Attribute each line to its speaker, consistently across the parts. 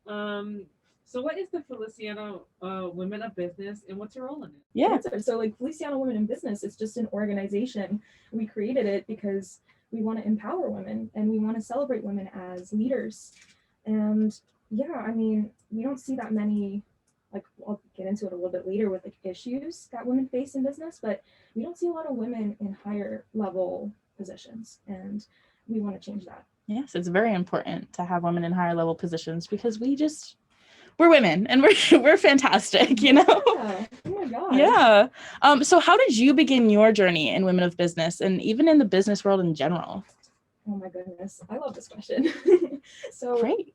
Speaker 1: So what is the Feliciano Women of Business, and what's your role in it?
Speaker 2: Yeah.
Speaker 3: So like Feliciano Women in Business, it's just an organization. We created it because we want to empower women and we want to celebrate women as leaders. And yeah, I mean, we don't see that many, like I'll get into it a little bit later with like issues that women face in business, but we don't see a lot of women in higher level positions, and we want to change that.
Speaker 2: Yes, it's very important to have women in higher level positions because we're women and we're fantastic, you know?
Speaker 3: Yeah. Oh my God.
Speaker 2: Yeah. So how did you begin your journey in women of business and even in the business world in general?
Speaker 3: Oh my goodness. I love this question. So
Speaker 2: Great.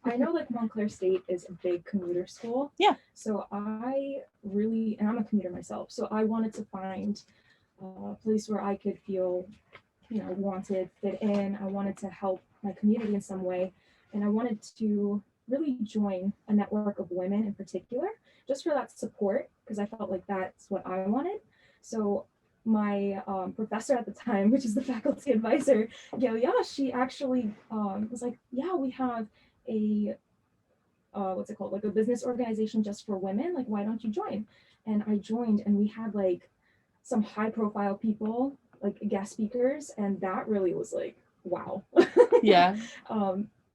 Speaker 3: I know like Montclair State is a big commuter school.
Speaker 2: Yeah.
Speaker 3: So and I'm a commuter myself. So I wanted to find a place where I could feel, wanted, fit in. I wanted to help my community in some way. And I wanted to really join a network of women in particular, just for that support, because I felt like that's what I wanted. So my professor at the time, which is the faculty advisor, Gail, she actually was like, yeah, we have a what's it called, like a business organization just for women, like why don't you join? And I joined, and we had like some high profile people, like guest speakers, and that really was like, wow.
Speaker 2: Yeah.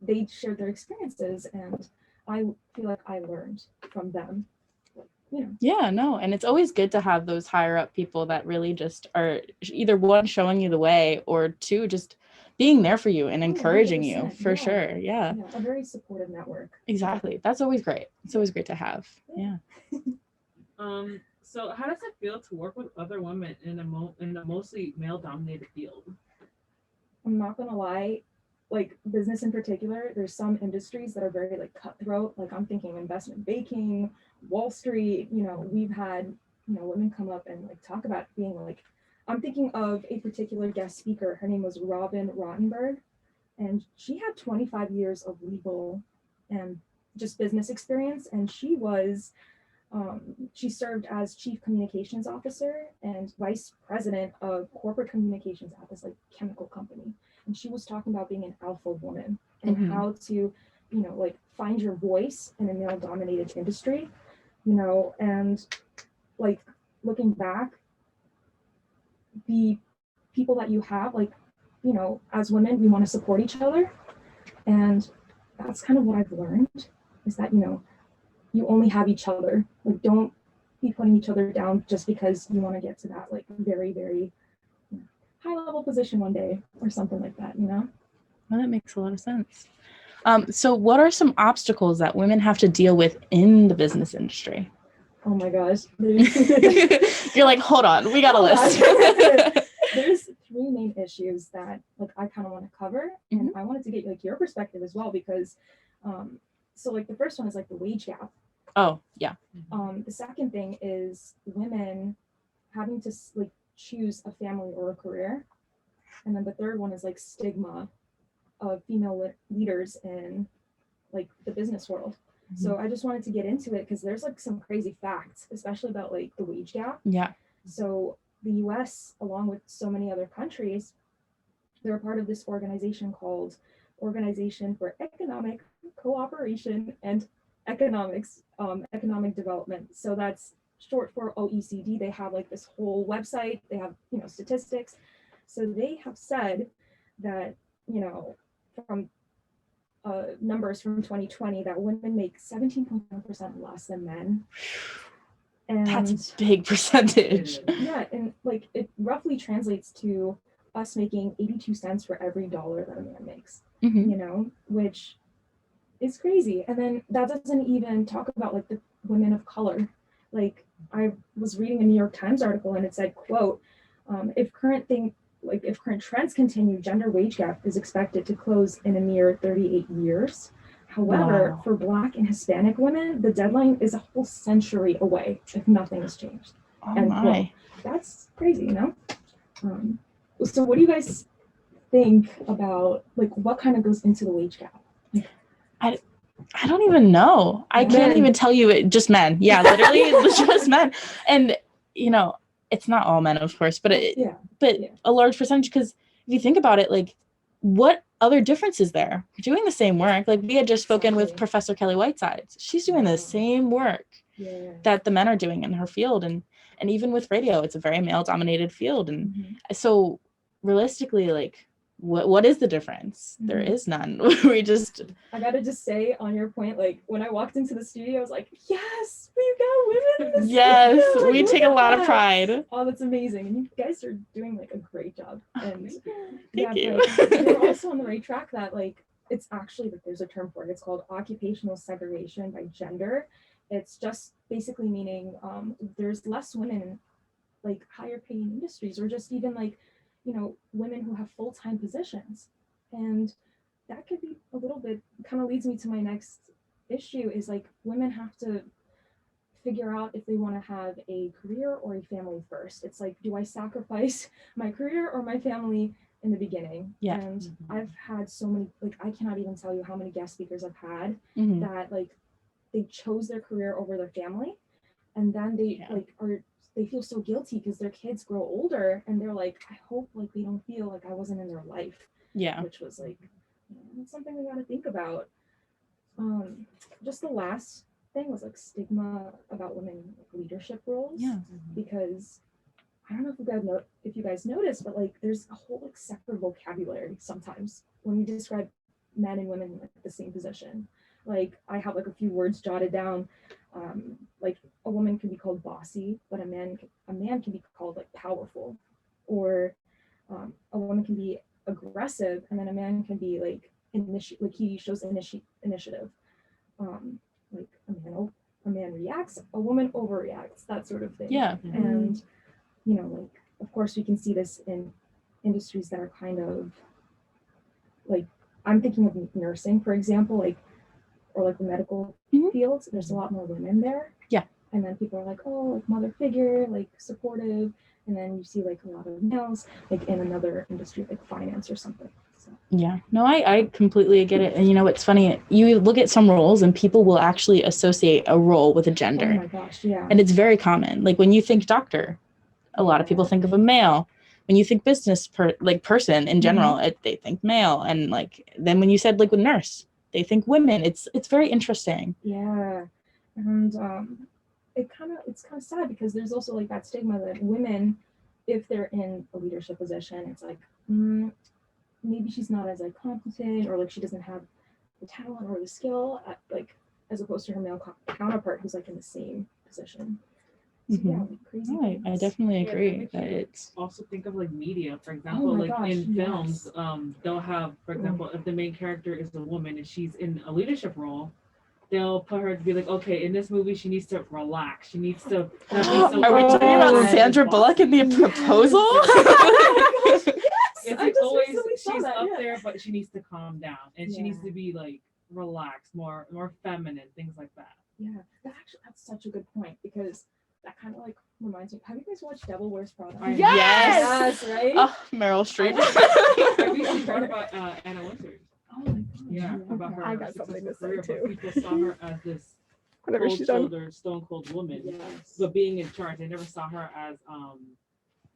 Speaker 3: They shared their experiences, and I feel like I learned from them.
Speaker 2: Yeah, no. And it's always good to have those higher up people that really just are either one showing you the way or two just being there for you and encouraging you for sure. Yeah.
Speaker 3: A very supportive network.
Speaker 2: Exactly. That's always great. It's always great to have. Yeah.
Speaker 1: So how does it feel to work with other women in a mostly male dominated field?
Speaker 3: I'm not gonna lie, like business in particular, there's some industries that are very like cutthroat. Like I'm thinking investment banking, Wall Street, we've had, women come up and like talk about being like, I'm thinking of a particular guest speaker. Her name was Robin Rottenberg, and she had 25 years of legal and just business experience. And she served as chief communications officer and vice president of corporate communications at this like chemical company. And she was talking about being an alpha woman and how to, like find your voice in a male dominated industry, and like looking back, the people that you have, like, as women, we want to support each other. And that's kind of what I've learned is that, you only have each other. Like, don't be putting each other down just because you want to get to that like very, very high level position one day or something like that,
Speaker 2: Well, that makes a lot of sense. So what are some obstacles that women have to deal with in the business industry?
Speaker 3: Oh my gosh.
Speaker 2: You're like, hold on, we got a list.
Speaker 3: There's three main issues that like I kind of want to cover, and I wanted to get like your perspective as well, because so like the first one is like the wage gap.
Speaker 2: Oh yeah.
Speaker 3: The second thing is women having to like choose a family or a career, and then the third one is like stigma of female leaders in like the business world. So I just wanted to get into it because there's like some crazy facts, especially about like the wage gap.
Speaker 2: Yeah.
Speaker 3: So the US, along with so many other countries, they're a part of this organization called Organization for Economic Cooperation and Economic Development. So that's short for OECD. They have like this whole website. They have, statistics. So they have said that, from numbers from 2020 that women make 17.1% less than men. And
Speaker 2: that's a big percentage.
Speaker 3: Yeah, and like it roughly translates to us making 82 cents for every dollar that a man makes, which is crazy. And then that doesn't even talk about like the women of color. Like I was reading a New York Times article and it said, quote, if current trends continue, gender wage gap is expected to close in a mere 38 years. However, for Black and Hispanic women, the deadline is a whole century away if nothing has changed.
Speaker 2: Oh my.
Speaker 3: That's crazy, So what do you guys think about like what kind of goes into the wage gap?
Speaker 2: I don't even know. I can't even tell you. Just men. Yeah, literally it's just men. And it's not all men, of course, but a large percentage, because if you think about it, like what other differences there. We're doing the same work. Like we had just spoken with Professor Kelly Whitesides. She's doing the same work that the men are doing in her field. And even with radio, it's a very male dominated field. And so realistically, like what is the difference? There is none.
Speaker 3: I gotta just say on your point, like when I walked into the studio, I was like, yes, we've got women in the studio. Like,
Speaker 2: we take a lot of pride.
Speaker 3: Oh, that's amazing. And you guys are doing like a great job. And
Speaker 2: Thank you.
Speaker 3: You're also on the right track that like it's actually like there's a term for it. It's called occupational segregation by gender. It's just basically meaning there's less women in like higher paying industries, or just even like, you know, women who have full-time positions. And that could be a little bit, kind of leads me to my next issue, is like women have to figure out if they want to have a career or a family first. It's like, do I sacrifice my career or my family in the beginning?
Speaker 2: Yeah.
Speaker 3: And I've had so many, like I cannot even tell you how many guest speakers I've had that like they chose their career over their family, and then they they feel so guilty because their kids grow older and they're like, I hope like they don't feel like I wasn't in their life.
Speaker 2: Yeah.
Speaker 3: Which was like, it's something we got to think about. Just the last thing was like stigma about women leadership roles.
Speaker 2: Yeah.
Speaker 3: Because I don't know if you guys noticed, but like there's a whole like separate vocabulary sometimes when we describe men and women in like the same position. Like I have like a few words jotted down. Like a woman can be called bossy, but a man can be called like powerful, or a woman can be aggressive, and then a man can be like he shows initiative. Like a man reacts, a woman overreacts, that sort of thing.
Speaker 2: Yeah.
Speaker 3: And you know, like of course we can see this in industries that are kind of like, I'm thinking of nursing, for example, like, or like the medical fields. There's a lot more women there.
Speaker 2: Yeah.
Speaker 3: And then people are like, oh, like mother figure, like supportive. And then you see like a lot of males, like in another industry, like finance or something. So.
Speaker 2: Yeah, no, I completely get it. And you know, it's funny, you look at some roles and people will actually associate a role with a gender.
Speaker 3: Oh my gosh, yeah.
Speaker 2: And it's very common. Like when you think doctor, a lot of people think of a male. When you think business person in general, they think male. And like, then when you said like with nurse, they think women. It's very interesting.
Speaker 3: Yeah. And it's kind of sad because there's also like that stigma that women, if they're in a leadership position, it's like maybe she's not as like competent, or like she doesn't have the talent or the skill like as opposed to her male counterpart who's like in the same position. So, yeah, like crazy.
Speaker 2: No, I definitely agree that it's
Speaker 1: also think of like media, for example, in films, they'll have, for example, if the main character is a woman and she's in a leadership role, they'll put her to be like, okay, in this movie she needs to relax, she needs to
Speaker 2: are we talking about Sandra Bullock in The Proposal?
Speaker 1: It's always she's up there, but she needs to calm down, and she needs to be like relaxed, more feminine, things like that.
Speaker 3: Yeah, that's such a good point, because that kind of like reminds me. Have you guys watched Devil Wears Prada?
Speaker 2: Yes,
Speaker 3: right.
Speaker 2: Oh, Meryl Streep.
Speaker 1: I recently heard about Anna Wintour.
Speaker 3: Oh my gosh.
Speaker 1: Yeah, about her.
Speaker 3: I got something to say
Speaker 1: career,
Speaker 3: too.
Speaker 1: But people saw her as this cold-shouldered, stone-cold woman.
Speaker 3: Yes.
Speaker 1: But being in charge, they never saw her as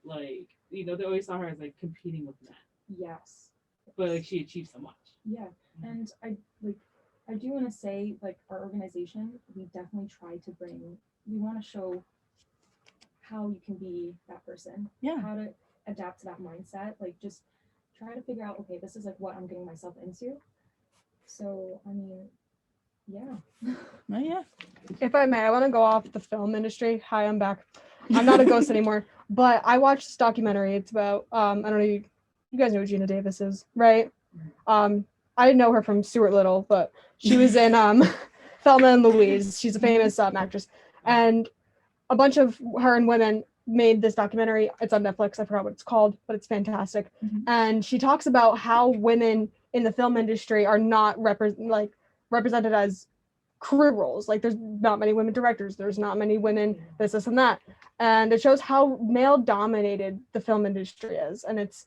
Speaker 1: like, you know, they always saw her as like competing with men.
Speaker 3: Yes.
Speaker 1: But like she achieved so much.
Speaker 3: Yeah, and I do want to say, like, our organization, we definitely try to we want to show how you can be that person.
Speaker 2: Yeah.
Speaker 3: How to adapt to that mindset. Like, just try to figure out, okay, this is like what I'm getting myself into. So, I mean, yeah.
Speaker 2: Oh, yeah.
Speaker 4: If I may, I want to go off the film industry. Hi, I'm back. I'm not a ghost anymore, but I watched this documentary. It's about, I don't know, you guys know who Gina Davis is, right? I didn't know her from Stuart Little, but she was in Thelma and Louise. She's a famous actress. And a bunch of her and women made this documentary. It's on Netflix. I forgot what it's called, but it's fantastic. And she talks about how women in the film industry are not represented as career roles. Like, there's not many women directors. There's not many women this and that. And it shows how male dominated the film industry is. And it's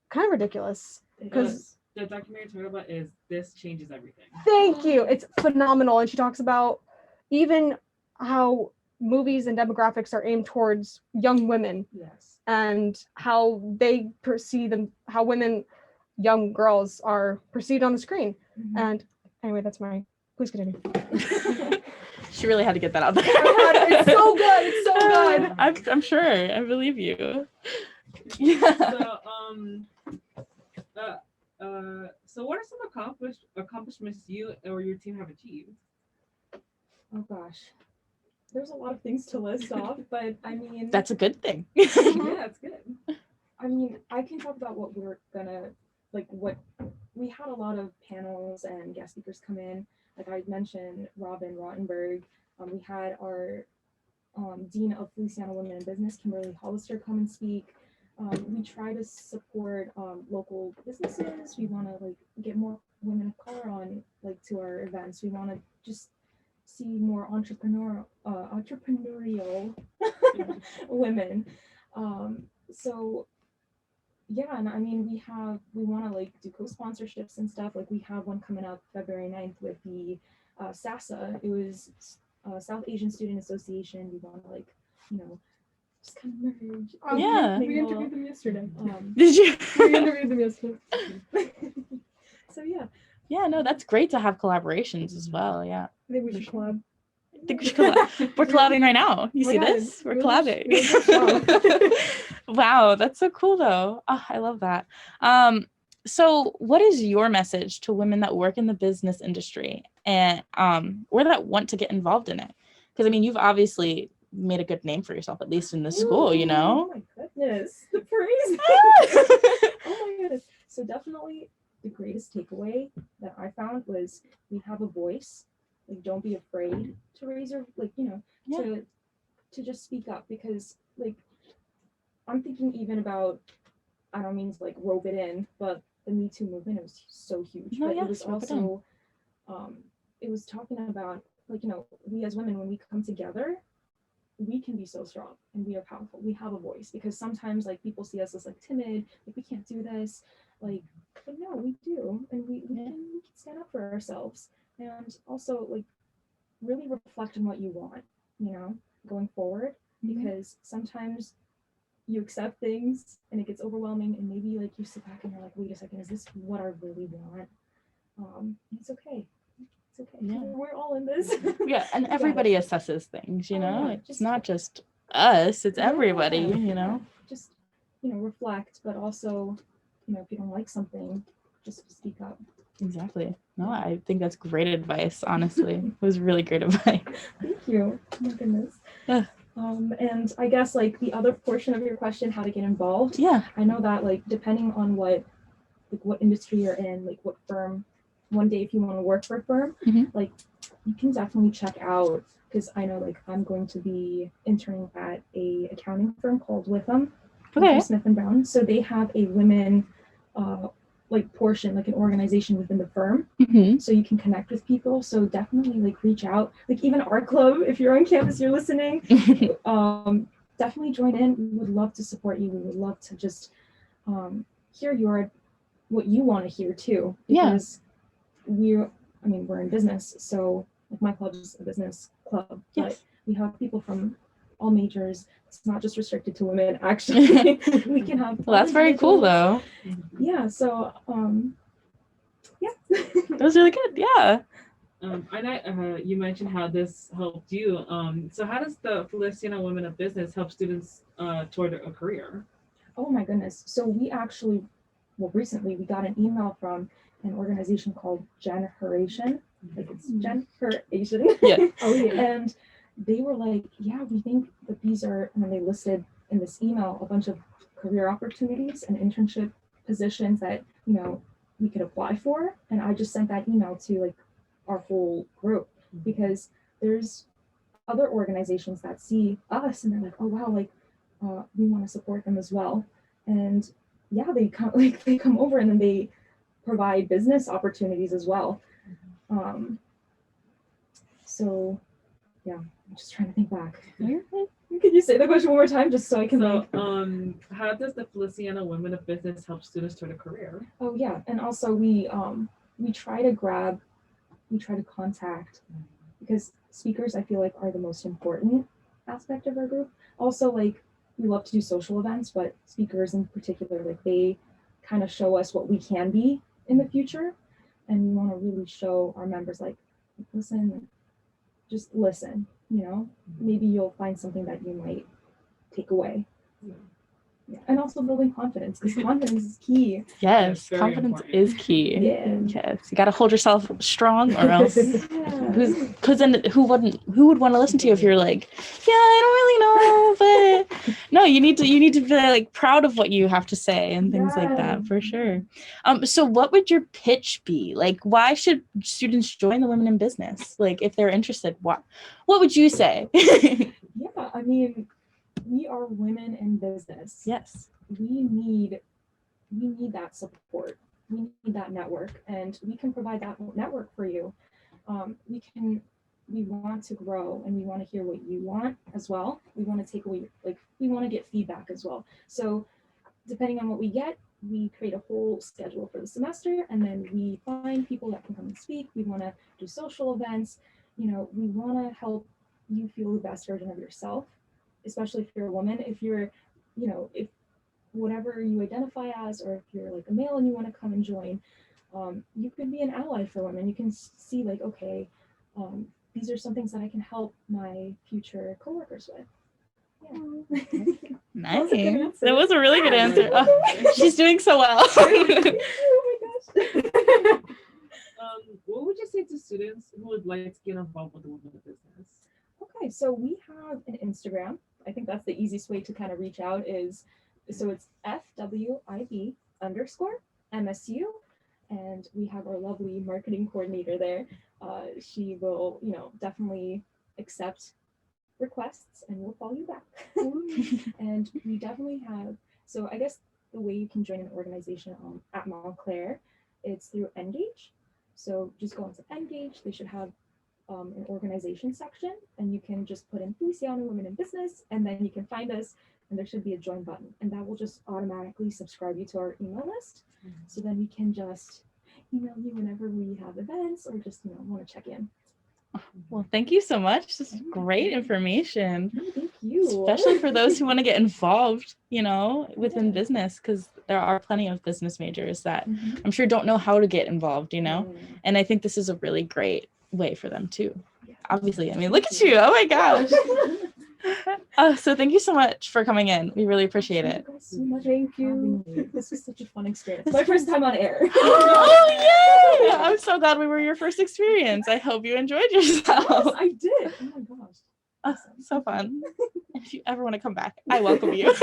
Speaker 4: kind of ridiculous. Because
Speaker 1: the documentary talking about is This Changes Everything.
Speaker 4: Thank you. It's phenomenal. And she talks about even how movies and demographics are aimed towards young women.
Speaker 3: Yes.
Speaker 4: And how they perceive them, how women young girls are perceived on the screen.
Speaker 3: Mhm.
Speaker 4: And anyway, please continue.
Speaker 2: She really had to get that out there.
Speaker 4: It's so good. It's so good.
Speaker 2: I'm sure. I believe you. Yeah.
Speaker 1: So what are some accomplishments you or your team have achieved?
Speaker 3: Oh gosh, there's a lot of things to list off, but I mean,
Speaker 2: That's a good thing.
Speaker 1: Yeah, it's good.
Speaker 3: I mean, I can talk about what we're gonna, like, what we had a lot of panels and guest speakers come in. Like I mentioned, Robin Rottenberg. We had our Dean of Feliciano Women in Business, Kimberly Hollister, come and speak. We try to support local businesses. We want to like get more women of color on like to our events. We want to just see more entrepreneurial women. So yeah, and I mean we want to like do co-sponsorships and stuff. Like we have one coming up February 9th with the SASA. It was South Asian Student Association. We want to like, you know, just kind of merge.
Speaker 2: Yeah.
Speaker 4: We interviewed them yesterday.
Speaker 2: Did you?
Speaker 4: We interviewed them yesterday.
Speaker 3: So yeah.
Speaker 2: Yeah, no, that's great to have collaborations as well. Yeah.
Speaker 4: I think we should collab.
Speaker 2: I think we should collab. We're collabing right now. You see this? We're collabing. Wow, that's so cool though. Oh, I love that. So what is your message to women that work in the business industry and or that want to get involved in it? Because I mean, you've obviously made a good name for yourself, at least in this school, you know?
Speaker 3: Oh my goodness, the praise. Oh my goodness. So definitely the greatest takeaway that I found was we have a voice. Like, don't be afraid to raise your, like, you know, to just speak up, because like I'm thinking even about, I don't mean to like rope it in, but the Me Too movement, it was so huge.
Speaker 2: Oh,
Speaker 3: But
Speaker 2: yes,
Speaker 3: it was also it was talking about like, you know, we as women, when we come together, we can be so strong and we are powerful. We have a voice, because sometimes like people see us as like timid, like we can't do this, like, but no, we do, and we can stand up for ourselves, and also like really reflect on what you want, you know, going forward, because sometimes you accept things and it gets overwhelming, and maybe like you sit back and you're like, wait a second, is this what I really want? It's okay. It's okay.
Speaker 2: Yeah.
Speaker 3: We're all in this.
Speaker 2: Yeah, and everybody assesses things, you know?
Speaker 3: Yeah,
Speaker 2: It's not just us, it's everybody,
Speaker 3: Yeah.
Speaker 2: you know?
Speaker 3: Just, you know, reflect, but also, you know, if you don't like something, just speak up.
Speaker 2: Exactly. No, I think that's great advice, honestly. It was really great advice.
Speaker 3: Thank you. Oh my goodness.
Speaker 2: Yeah.
Speaker 3: And I guess like the other portion of your question, how to get involved.
Speaker 2: Yeah.
Speaker 3: I know that like depending on what industry you're in, like what firm, one day if you want to work for a firm, like you can definitely check out, because I know like I'm going to be interning at a accounting firm called Witham, Smith and Brown. So they have a women like portion, like an organization within the firm, so you can connect with people. So definitely like reach out, like even our club, if you're on campus, you're listening, definitely join in. We would love to support you. We would love to just hear what you want to hear too, because we're in business, so like my club is a business club, but we have people from all majors. It's not just restricted to women, actually. We can have
Speaker 2: well, that's very cool though.
Speaker 3: Yeah, so
Speaker 2: that was really good. Yeah.
Speaker 1: I know you mentioned how this helped you. So how does the Feliciano Women of Business help students toward a career?
Speaker 3: Oh my goodness. So we actually, recently we got an email from an organization called Generation. Like it's Generation.
Speaker 2: Yeah.
Speaker 3: And they were like, yeah, we think that these are, and then they listed in this email a bunch of career opportunities and internship positions that, you know, we could apply for. And I just sent that email to like our whole group, because there's other organizations that see us and they're like, oh wow, like we want to support them as well. And yeah, they come over and then they provide business opportunities as well. So yeah, I'm just trying to think back. Can you say the question one more time, just so I can
Speaker 1: how does the Feliciano Women of Business help students toward a career?
Speaker 3: Oh yeah, and also we try to contact, because speakers I feel like are the most important aspect of our group. Also, like we love to do social events, but speakers in particular, like they kind of show us what we can be in the future. And we want to really show our members, like, listen, just listen, maybe you'll find something that you might take away. Yeah. And also building confidence, because confidence is key.
Speaker 2: Yes,
Speaker 1: Very
Speaker 2: confidence
Speaker 1: important.
Speaker 2: is key.
Speaker 3: Yeah.
Speaker 2: Yes, you got to hold yourself strong, or else, because then who would want to listen to you if you're like, yeah, I don't really know, but no, you need to be like proud of what you have to say and things like that, for sure. So what would your pitch be? Like, why should students join the Women in Business? Like, if they're interested, what would you say?
Speaker 3: Yeah, I mean, we are women in business.
Speaker 2: Yes.
Speaker 3: We need that support. We need that network, and we can provide that network for you. We want to grow, and we want to hear what you want as well. We want to take away, we want to get feedback as well. So depending on what we get, we create a whole schedule for the semester, and then we find people that can come and speak. We want to do social events. We want to help you feel the best version of yourself, especially if you're a woman. If you're, if whatever you identify as, or if you're like a male and you want to come and join, you could be an ally for women. You can see like, okay, these are some things that I can help my future coworkers with. Yeah.
Speaker 2: Nice.
Speaker 3: That
Speaker 2: was a really good answer. Oh, she's doing so well.
Speaker 3: Oh my gosh.
Speaker 1: What would you say to students who would like to get involved with the Women in Business?
Speaker 3: Okay, so we have an Instagram. I think that's the easiest way to kind of reach out so it's FWIB _MSU. And we have our lovely marketing coordinator there. She will, definitely accept requests and we'll follow you back. And we definitely have, so I guess the way you can join an organization at Montclair, it's through Engage. So just go onto Engage. They should have an organization section, and you can just put in Feliciano Women in Business, and then you can find us, and there should be a join button, and that will just automatically subscribe you to our email list. So then we can just email you whenever we have events or just want to check in.
Speaker 2: Well, thank you so much. This is great information.
Speaker 3: No, thank you.
Speaker 2: Especially for those who want to get involved, within business, because there are plenty of business majors that I'm sure don't know how to get involved, and I think this is a really great way for them too. Obviously, I mean, look at you. Oh my gosh. So thank you so much for coming in. We really appreciate it.
Speaker 3: Thank you. This was such a fun experience. My first time on air.
Speaker 2: Oh, yay! I'm so glad we were your first experience. I hope you enjoyed yourself.
Speaker 3: Yes, I did. Oh my gosh.
Speaker 2: So fun. If you ever want to come back, I welcome you.